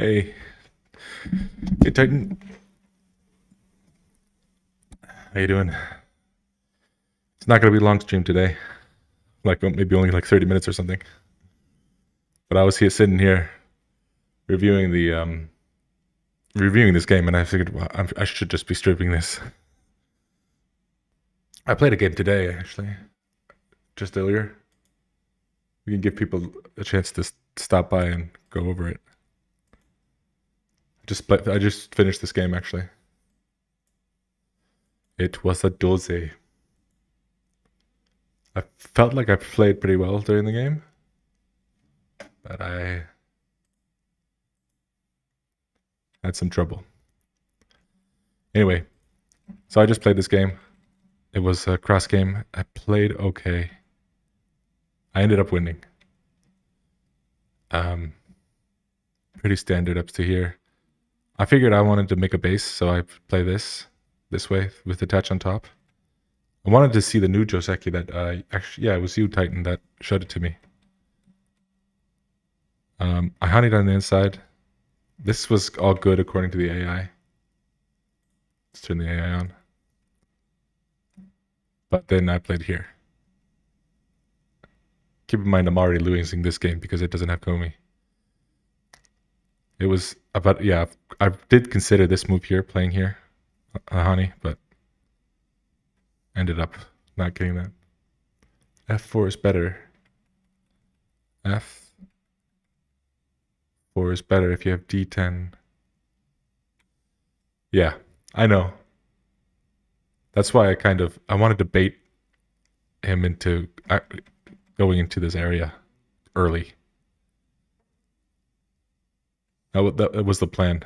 Hey, hey Titan, how you doing? It's not gonna be a long stream today, like maybe only like 30 minutes or something. But I was here sitting here reviewing the reviewing this game, and I figured I should just be stripping this. I played a game today actually, just earlier. We can give people a chance to stop by and go over it. I just finished this game actually. It was a doze. I felt like I played pretty well during the game, but I had some trouble. Anyway, so I just played this game. It was a cross game. I played okay. I ended up winning. Um, Pretty standard up to here. I figured I wanted to make a base, so I play this way with the touch on top. I wanted to see the new Joseki that actually, yeah, it was you, Titan, that showed it to me. I honeyed on the inside. This was all good according to the AI. Let's turn the AI on. But then I played here. Keep in mind, I'm already losing this game because it doesn't have Komi. It was about, yeah, I did consider this move here, playing here, honey, but ended up not getting that. F4 is better. F4 is better if you have D10. Yeah, I know. That's why I wanted to bait him into going into this area early. That was the plan,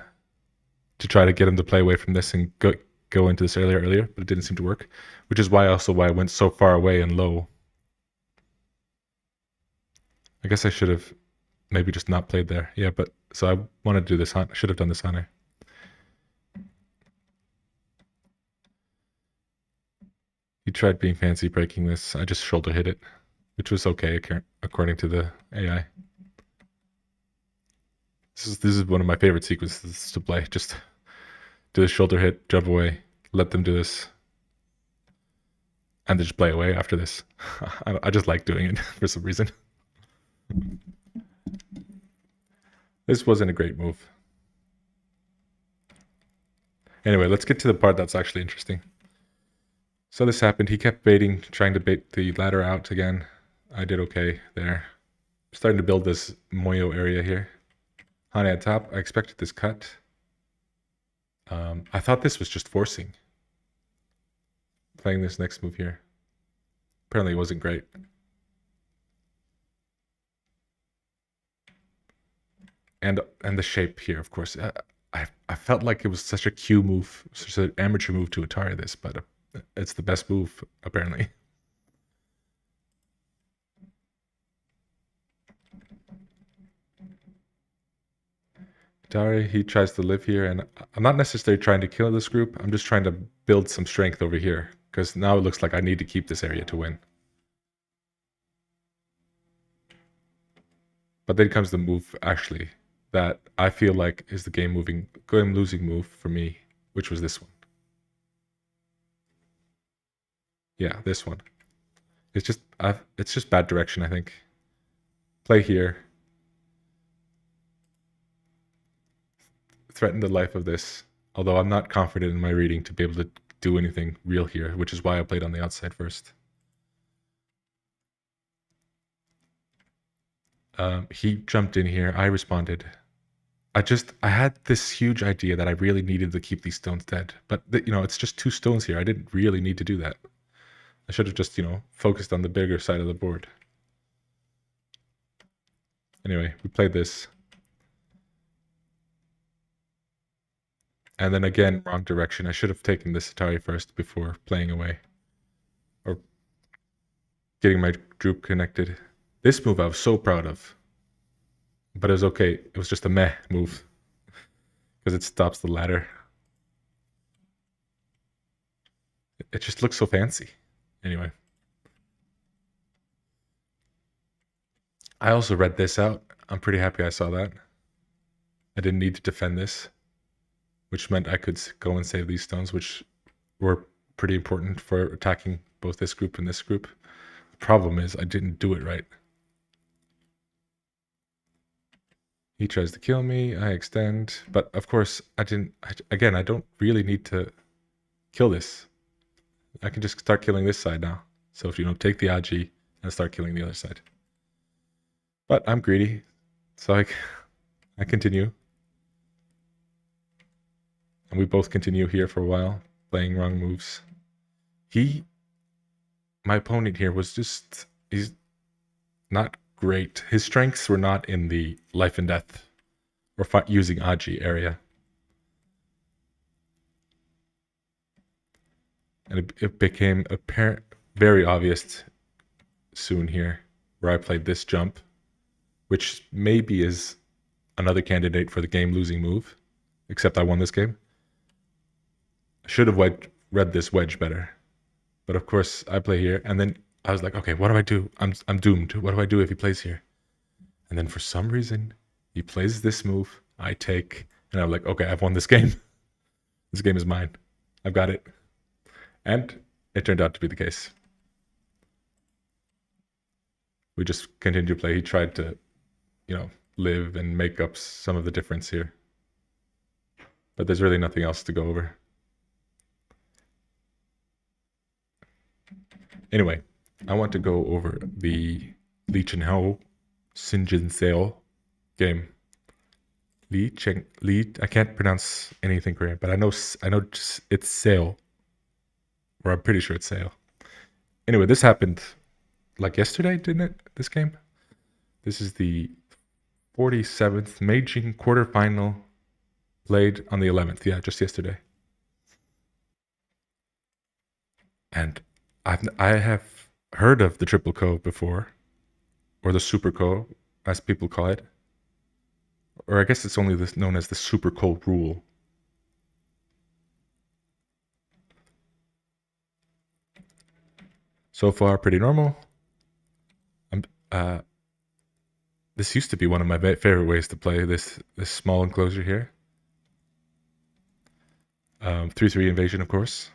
to try to get him to play away from this and go into this earlier, but it didn't seem to work, which is why I went so far away and low. I guess I should have maybe just not played there. Yeah, but so I wanted to do this hunt. I should have done this hunter. He tried being fancy breaking this. I just shoulder hit it, which was okay according to the AI. This is one of my favorite sequences to play. Just do the shoulder hit, jump away, let them do this, and then just play away after this. I just like doing it for some reason. This wasn't a great move. Anyway, let's get to the part that's actually interesting. So this happened. He kept baiting, trying to bait the ladder out again. I did okay there. Starting to build this moyo area here. Honey at top. I expected this cut. I thought this was just forcing. Playing this next move here. Apparently it wasn't great. And the shape here, of course. I felt like it was such a Q move, such an amateur move to Atari this, but it's the best move, apparently. Atari, he tries to live here, and I'm not necessarily trying to kill this group. I'm just trying to build some strength over here, because now it looks like I need to keep this area to win. But then comes the move, actually, that I feel like is the game losing move for me, which was this one. Yeah, this one. It's just bad direction, I think. Play here. Threaten the life of this. Although I'm not confident in my reading to be able to do anything real here, which is why I played on the outside first. He jumped in here. I responded. I had this huge idea that I really needed to keep these stones dead, but it's just 2 stones here. I didn't really need to do that. I should have just focused on the bigger side of the board. Anyway, we played this, and then again, wrong direction. I should have taken this Atari first before playing away, or getting my droop connected. This move I was so proud of, but it was okay. It was just a meh move because it stops the ladder. It just looks so fancy. Anyway, I also read this out. I'm pretty happy I saw that. I didn't need to defend this, which meant I could go and save these stones, which were pretty important for attacking both this group and this group. The problem is I didn't do it right. He tries to kill me, I extend, but of course I didn't, again, I don't really need to kill this. I can just start killing this side now. So if you don't take the Aji and start killing the other side. But I'm greedy, so I continue. And we both continue here for a while, playing wrong moves. My opponent here was just, he's not great. His strengths were not in the life and death or using Aji area. And it became apparent, very obvious soon here, where I played this jump, which maybe is another candidate for the game-losing move, except I won this game. I should have read this wedge better. But of course, I play here, and then I was like, okay, what do I do? I'm doomed. What do I do if he plays here? And then for some reason, he plays this move, I take, and I'm like, okay, I've won this game. This game is mine. I've got it. And it turned out to be the case. We just continued to play. He tried to, live and make up some of the difference here. But there's really nothing else to go over. Anyway, I want to go over the Lee Changho, Shin Jinseo game. I can't pronounce anything Korean, but I know it's Seo, or I'm pretty sure it's Seo. Anyway, this happened like yesterday, didn't it? This game. This is the 47th Meijing quarterfinal, played on the 11th. Yeah, just yesterday. And I have heard of the SuperKo before, or the SuperKo, as people call it. Or I guess it's only known as the SuperKo rule. So far, pretty normal. This used to be one of my favorite ways to play this small enclosure here. 3-3 invasion, of course.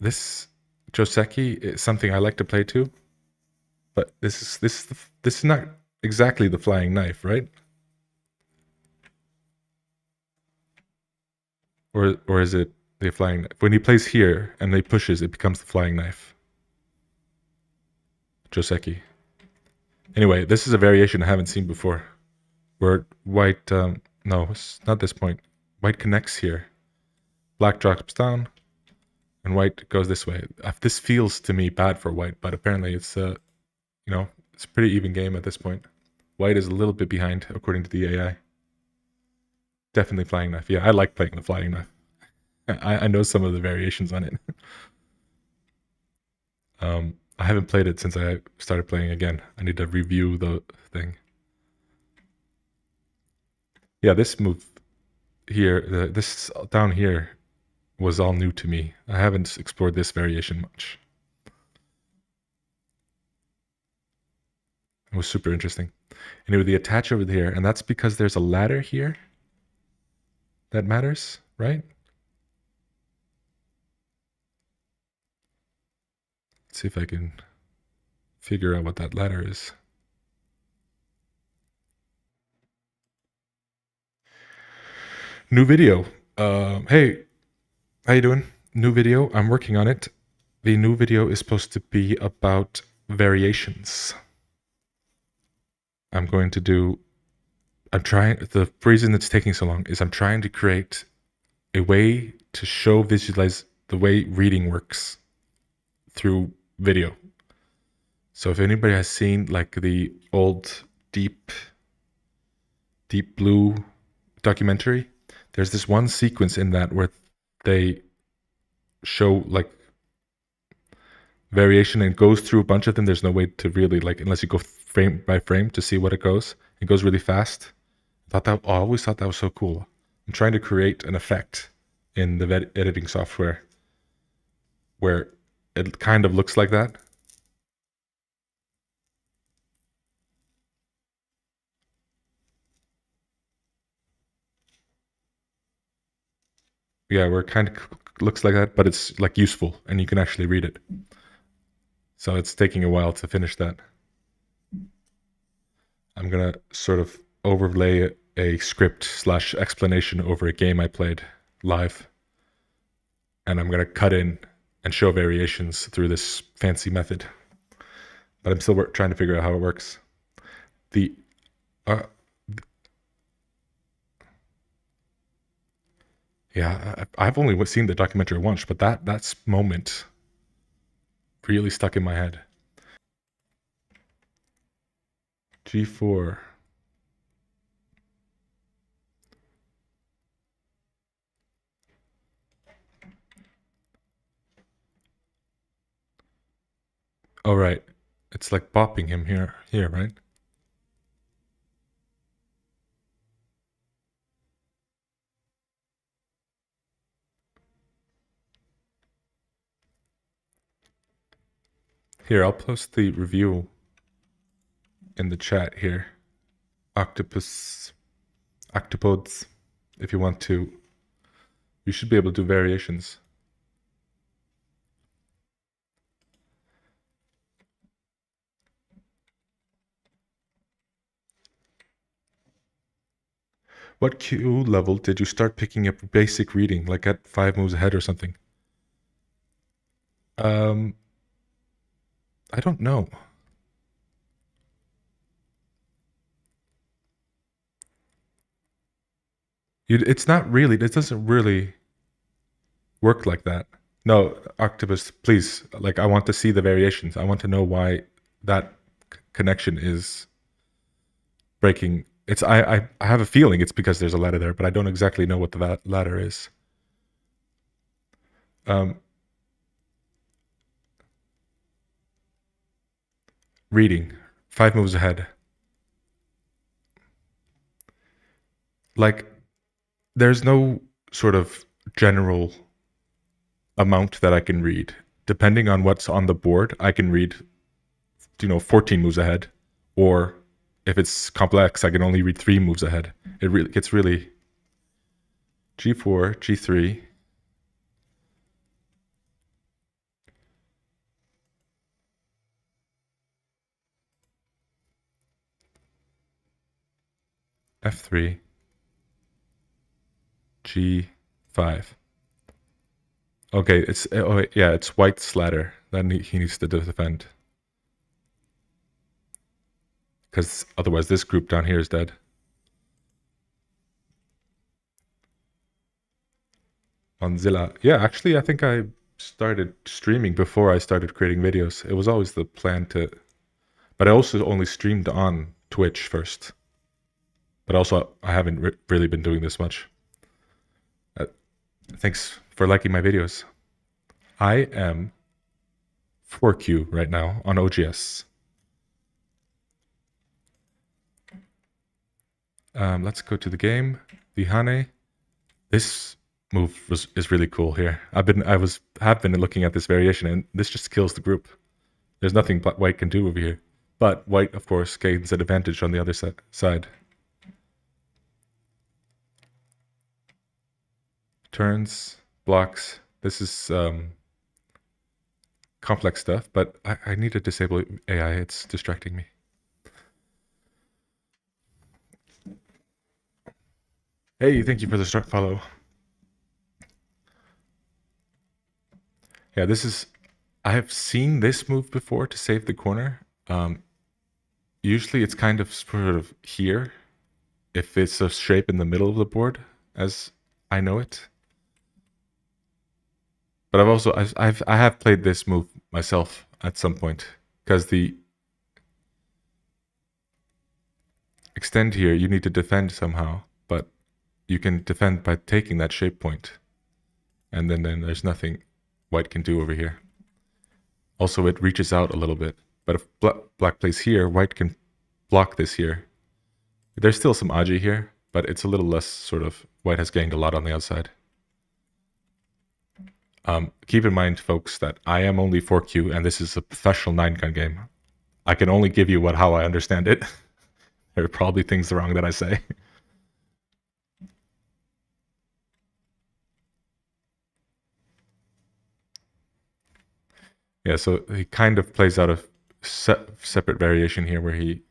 This Joseki is something I like to play too, but this is not exactly the flying knife, right? Or is it the flying knife? When he plays here and he pushes, it becomes the flying knife. Joseki. Anyway, this is a variation I haven't seen before, where white, no, it's not this point. White connects here. Black drops down, and white goes this way. This feels to me bad for white, but apparently it's it's a pretty even game at this point. White is a little bit behind according to the AI. Definitely flying knife. Yeah, I like playing the flying knife. I know some of the variations on it. I haven't played it since I started playing again. I need to review the thing. Yeah, this move here, this down here was all new to me. I haven't explored this variation much. It was super interesting. Anyway, the attach over here, and that's because there's a ladder here that matters, right? Let's see if I can figure out what that ladder is. New video. Hey, how you doing? New video. I'm working on it. The new video is supposed to be about variations. The reason it's taking so long is I'm trying to create a way to visualize the way reading works through video. So if anybody has seen like the old Deep Blue documentary, there's this one sequence in that where they show like variation and goes through a bunch of them. There's no way to really unless you go frame by frame to see what it goes. It goes really fast. I always thought that was so cool. I'm trying to create an effect in the editing software where it kind of looks like that. Yeah, where it kind of looks like that, but it's like useful and you can actually read it. So it's taking a while to finish that. I'm gonna sort of overlay a script / explanation over a game I played live, and I'm gonna cut in and show variations through this fancy method. But I'm still trying to figure out how it works. The yeah, I've only seen the documentary once, but that moment really stuck in my head. G4. Oh right, it's like bopping him here, right? Here, I'll post the review in the chat here. Octopods, if you want to. You should be able to do variations. What Q level did you start picking up basic reading, like at 5 moves ahead or something? I don't know. It's not really, it doesn't really work like that. No, Octopus, please, like I want to see the variations. I want to know why that connection is breaking. It's I have a feeling it's because there's a ladder there, but I don't exactly know what the ladder is. Reading 5 moves ahead. Like there's no sort of general amount that I can read. Depending on what's on the board, I can read 14 moves ahead, or if it's complex, I can only read 3 moves ahead. It really gets really G4, G3. F3, G5. Okay, it's White's ladder. Then he needs to defend. Because otherwise this group down here is dead. On Zilla. Yeah, actually I think I started streaming before I started creating videos. It was always the plan to... But I also only streamed on Twitch first. But also I haven't really been doing this much. Thanks for liking my videos. I am 4Q right now on OGS. Let's go to the game. Vihane. This move is really cool here. have been looking at this variation, and this just kills the group. There's nothing White can do over here. But White, of course, gains an advantage on the other side. Turns, blocks. This is complex stuff, but I need to disable AI. It's distracting me. Hey, thank you for the start follow. Yeah, I have seen this move before to save the corner. Usually it's kind of sort of here, if it's a shape in the middle of the board, as I know it. But I have played this move myself at some point, because the extend here, you need to defend somehow, but you can defend by taking that shape point, and then there's nothing White can do over here. Also, it reaches out a little bit, but if Black plays here, White can block this here. There's still some Aji here, but it's a little less sort of... White has gained a lot on the outside. Keep in mind, folks, that I am only 4Q, and this is a professional 9-gun game. I can only give you how I understand it. There are probably things wrong that I say. Yeah, so he kind of plays out a separate variation here where he...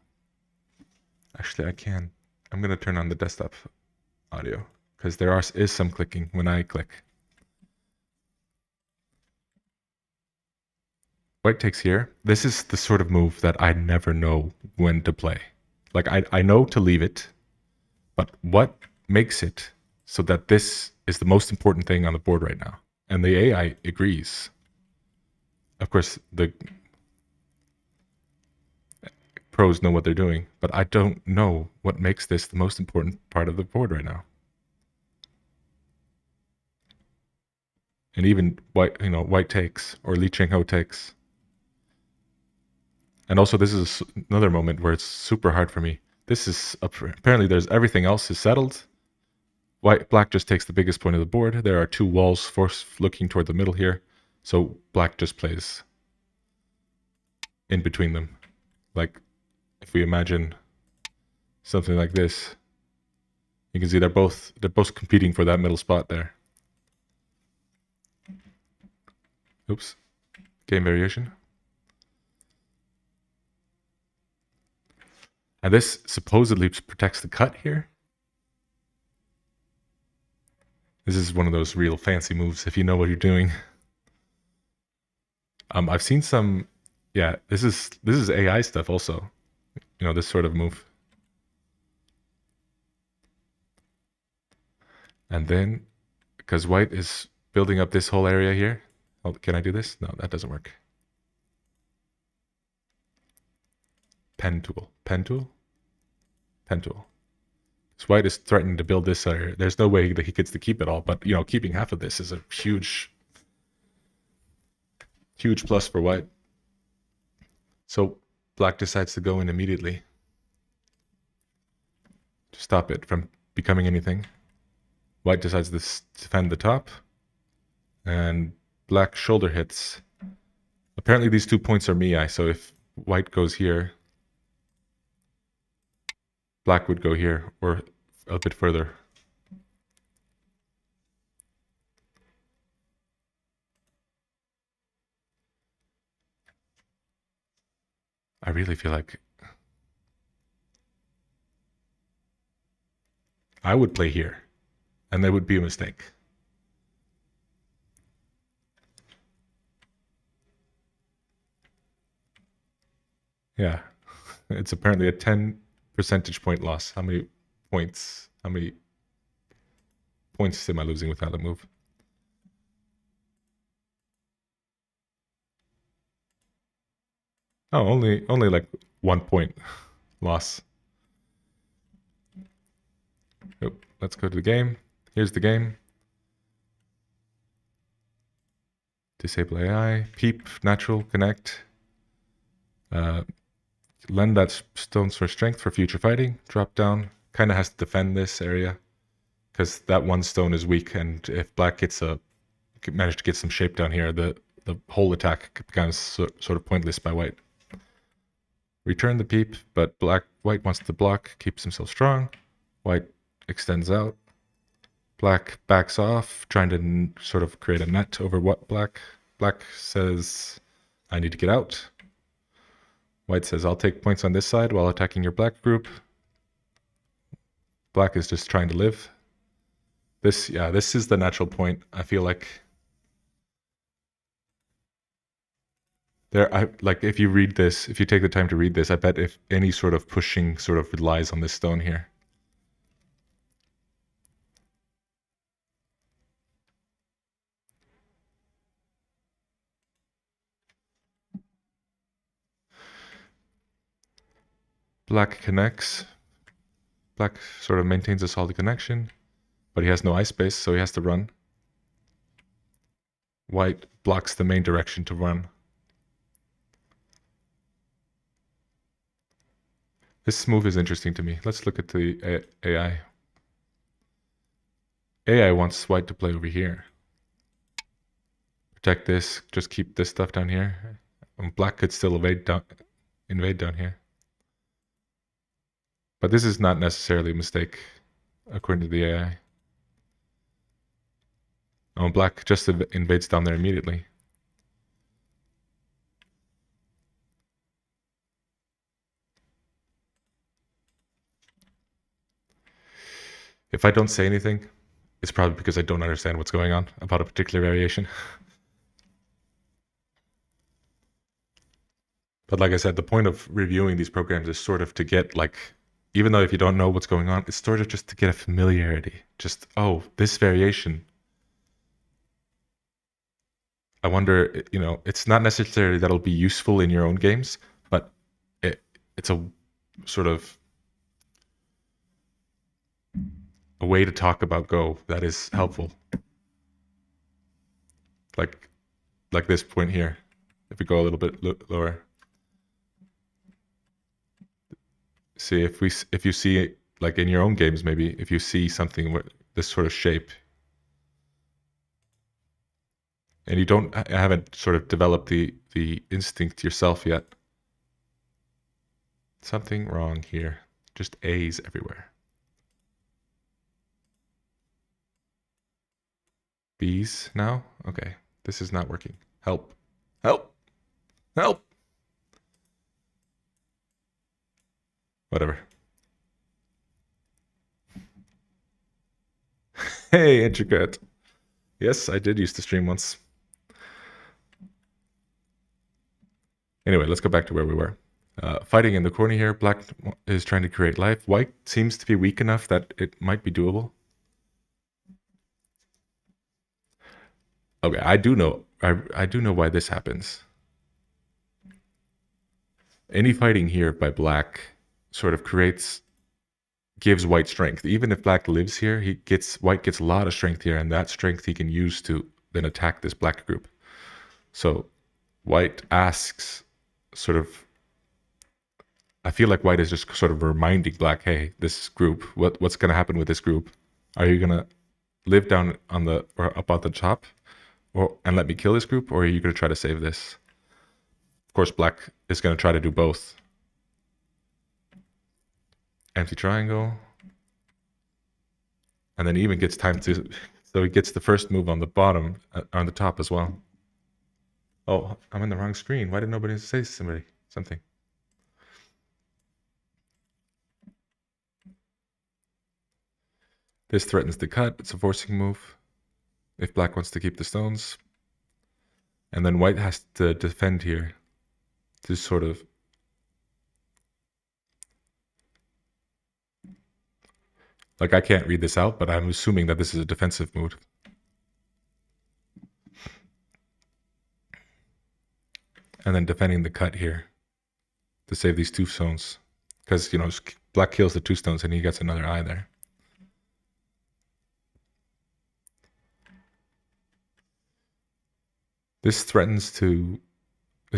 Actually, I'm going to turn on the desktop audio because is some clicking when I click. White takes here. This is the sort of move that I never know when to play. Like, I know to leave it, but what makes it so that this is the most important thing on the board right now? And the AI agrees. Of course, the pros know what they're doing, but I don't know what makes this the most important part of the board right now. And even white takes or Lee Changho takes. And also, this is another moment where it's super hard for me. This is apparently there's everything else is settled. Black just takes the biggest point of the board. There are two walls looking toward the middle here, so black just plays in between them. Like if we imagine something like this, you can see they're both competing for that middle spot there. Oops, game variation. And this supposedly protects the cut here. This is one of those real fancy moves if you know what you're doing. I've seen some, yeah, this is AI stuff also. This sort of move. And then, because white is building up this whole area here. Oh, can I do this? No, that doesn't work. Pen tool. So white is threatening to build this area. There's no way that he gets to keep it all, but keeping half of this is a huge plus for white. So black decides to go in immediately to stop it from becoming anything. White decides to defend the top, and black shoulder hits. Apparently these 2 points are Mii, so if white goes here, black would go here or a bit further. I really feel like I would play here, and that would be a mistake. Yeah, it's apparently a 10 percentage point loss. How many points am I losing without a move? Oh, only like 1 point loss. Oh, let's go to the game. Here's the game. Disable AI, peep, natural, connect. Lend that stones for strength for future fighting. Drop down. Kind of has to defend this area because that one stone is weak, and if black managed to get some shape down here, the whole attack becomes sort of pointless by white. Return the peep, but white wants to block, keeps himself strong. White extends out. Black backs off, trying to sort of create a net over what black. Black says, I need to get out. White says, I'll take points on this side while attacking your black group. Black is just trying to live. This is the natural point. I feel like if you read this, if you take the time to read this, I bet if any sort of pushing sort of relies on this stone here. Black connects. Black sort of maintains a solid connection, but he has no ice space, so he has to run. White blocks the main direction to run. This move is interesting to me. Let's look at the AI. AI wants white to play over here. Protect this, just keep this stuff down here. And black could still invade down here. But this is not necessarily a mistake, according to the AI. Oh, black just invades down there immediately. If I don't say anything, it's probably because I don't understand what's going on about a particular variation. But like I said, the point of reviewing these programs is sort of to get like, even though if you don't know what's going on, it's sort of just to get a familiarity. Just, oh, this variation. I wonder, it's not necessarily that'll be useful in your own games, but it's a sort of a way to talk about Go that is helpful. Like this point here. If we go a little bit lower. See, if you see, like in your own games, maybe, if you see something with this sort of shape, and you haven't sort of developed the instinct yourself yet, something wrong here. Just A's everywhere. B's now? Okay, this is not working. Help. Help. Help. Whatever. Hey, Intricate. Yes, I did used to stream once. Anyway, let's go back to where we were. Fighting in the corner here. Black is trying to create life. White seems to be weak enough that it might be doable. Okay, I do know why this happens. Any fighting here by black sort of gives white strength. Even if black lives here, white gets a lot of strength here, and that strength he can use to then attack this black group. So white asks sort of, I feel like white is just sort of reminding black, hey, this group, what's going to happen with this group? Are you going to live down or up on the top and let me kill this group, or are you going to try to save this? Of course, black is going to try to do both. Empty triangle. And then he even gets time to, so he gets the first move on the bottom, on the top as well. Oh, I'm in the wrong screen. Why did nobody say something? This threatens the cut. It's a forcing move. If black wants to keep the stones. And then white has to defend here. To sort of... Like, I can't read this out, but I'm assuming that this is a defensive move. And then defending the cut here. To save these 2 stones. Because, black kills the 2 stones and he gets another eye there. This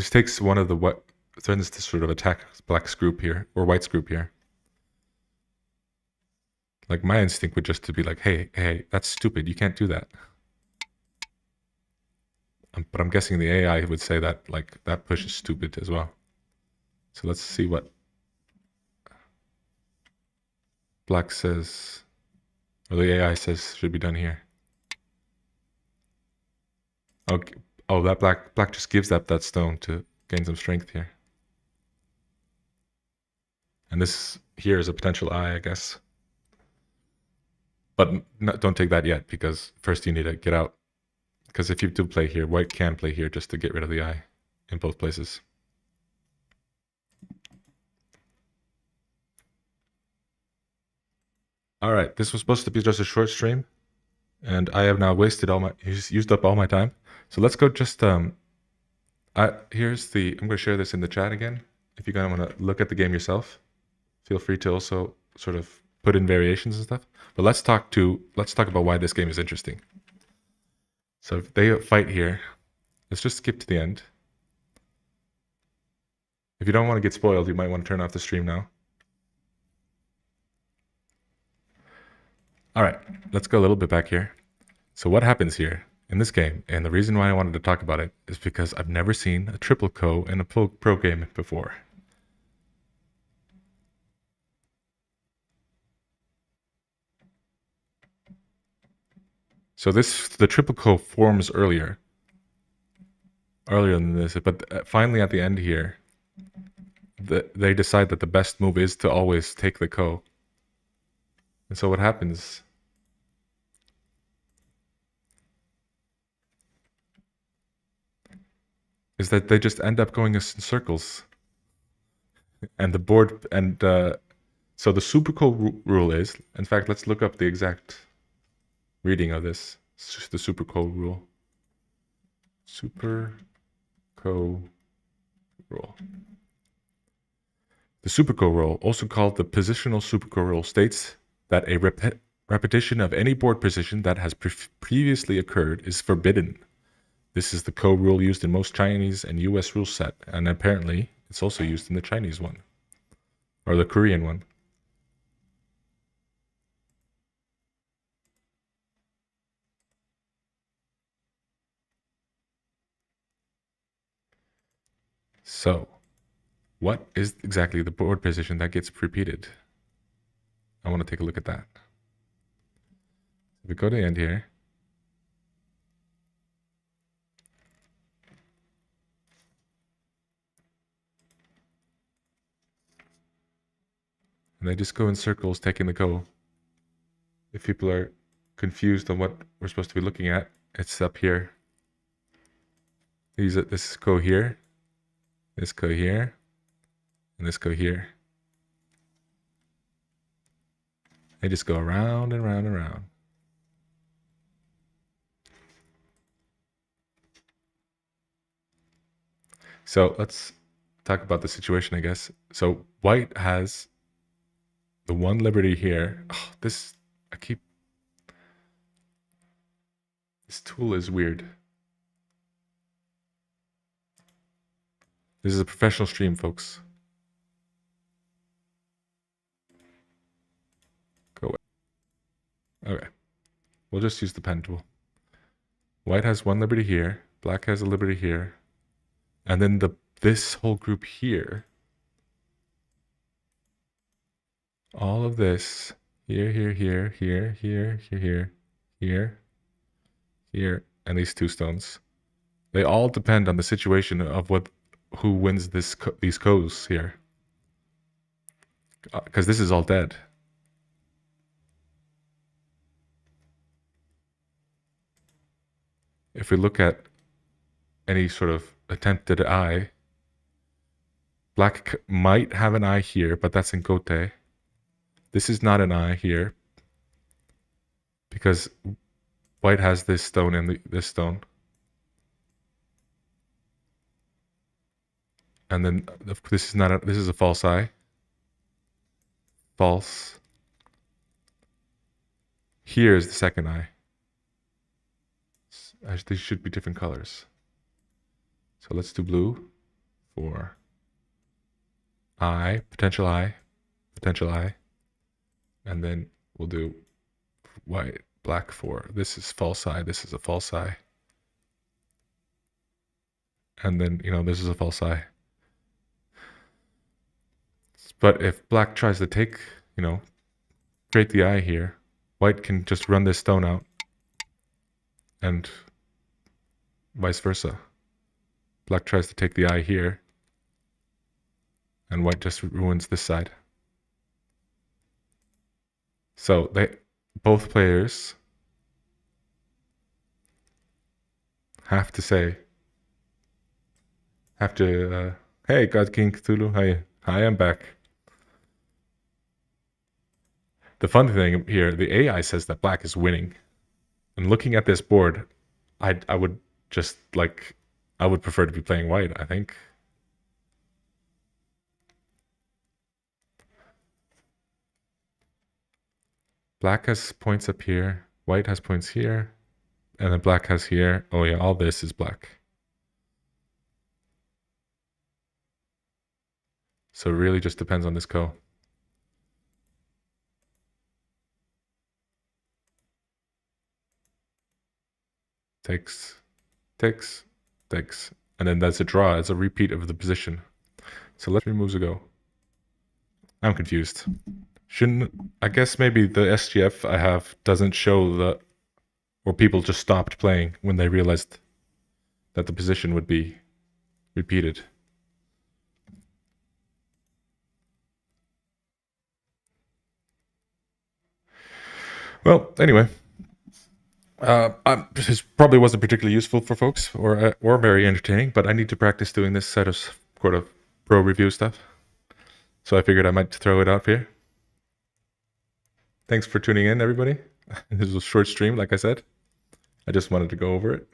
takes one of the threatens to sort of attack black's group here, or white's group here. Like, my instinct would just to be like, hey, that's stupid, you can't do that. But I'm guessing the AI would say that, like, that push is stupid as well. So let's see what black says, or the AI says should be done here. Okay. Oh, that black just gives up that stone to gain some strength here. And this here is a potential eye, I guess. But don't take that yet, because first you need to get out. Because if you do play here, white can play here just to get rid of the eye in both places. All right, this was supposed to be just a short stream, and I have now used up all my time. So let's go just, I'm going to share this in the chat again. If you want to look at the game yourself, feel free to also sort of put in variations and stuff. But let's talk about why this game is interesting. So if they fight here, let's just skip to the end. If you don't want to get spoiled, you might want to turn off the stream now. All right, let's go a little bit back here. So what happens here in this game, and the reason why I wanted to talk about it is because I've never seen a SuperKo in a pro game before. So the SuperKo forms earlier than this, but finally at the end here, they decide that the best move is to always take the ko. And so what happens is that they just end up going in circles. And the board, and so the SuperKo rule is, in fact, let's look up the exact reading of this. It's just the SuperKo rule. SuperKo rule. The SuperKo rule, also called the positional SuperKo rule, states that a repetition of any board position that has previously occurred is forbidden. This is the Ko rule used in most Chinese and US rule set, and apparently it's also used in the Chinese one, or the Korean one. So, what is exactly the board position that gets repeated? I want to take a look at that. If we go to the end here, and they just go in circles taking the Ko. If people are confused on what we're supposed to be looking at, it's up here. This Ko here, this Ko here, and this Ko here. They just go around and around and around. So let's talk about the situation, I guess. So white has the one liberty here. Oh, this tool is weird. This is a professional stream, folks. Go away. Okay. We'll just use the pen tool. White has one liberty here. Black has a liberty here. And then this whole group here. All of this. Here, here, here, here, here, here, here, here, and these two stones. They all depend on the situation of who wins these Ko's here. Because this is all dead. If we look at any sort of attempted eye, black might have an eye here, but that's in Gote. This is not an eye here because white has this stone and this stone. And then this is a false eye. False. Here is the second eye. These should be different colors. So let's do blue for eye, potential eye, potential eye. And then we'll do white, black for this is false eye, this is a false eye. And then, this is a false eye. But if black tries to take, create the eye here, white can just run this stone out and vice versa. Black tries to take the eye here and white just ruins this side. So both players have to hey, God King Cthulhu, hi, I'm back. The fun thing here, the AI says that black is winning. And looking at this board, I would prefer to be playing white, I think. Black has points up here, white has points here, and then black has here. Oh yeah, all this is black. So it really just depends on this Ko. Takes, and then that's a draw. It's a repeat of the position. So let's 3 moves ago. I'm confused. I guess maybe the SGF I have doesn't show or people just stopped playing when they realized that the position would be repeated. Well, anyway, this probably wasn't particularly useful for folks or very entertaining, but I need to practice doing this set of sort of pro review stuff. So I figured I might throw it out here. Thanks for tuning in, everybody. This was a short stream, like I said. I just wanted to go over it.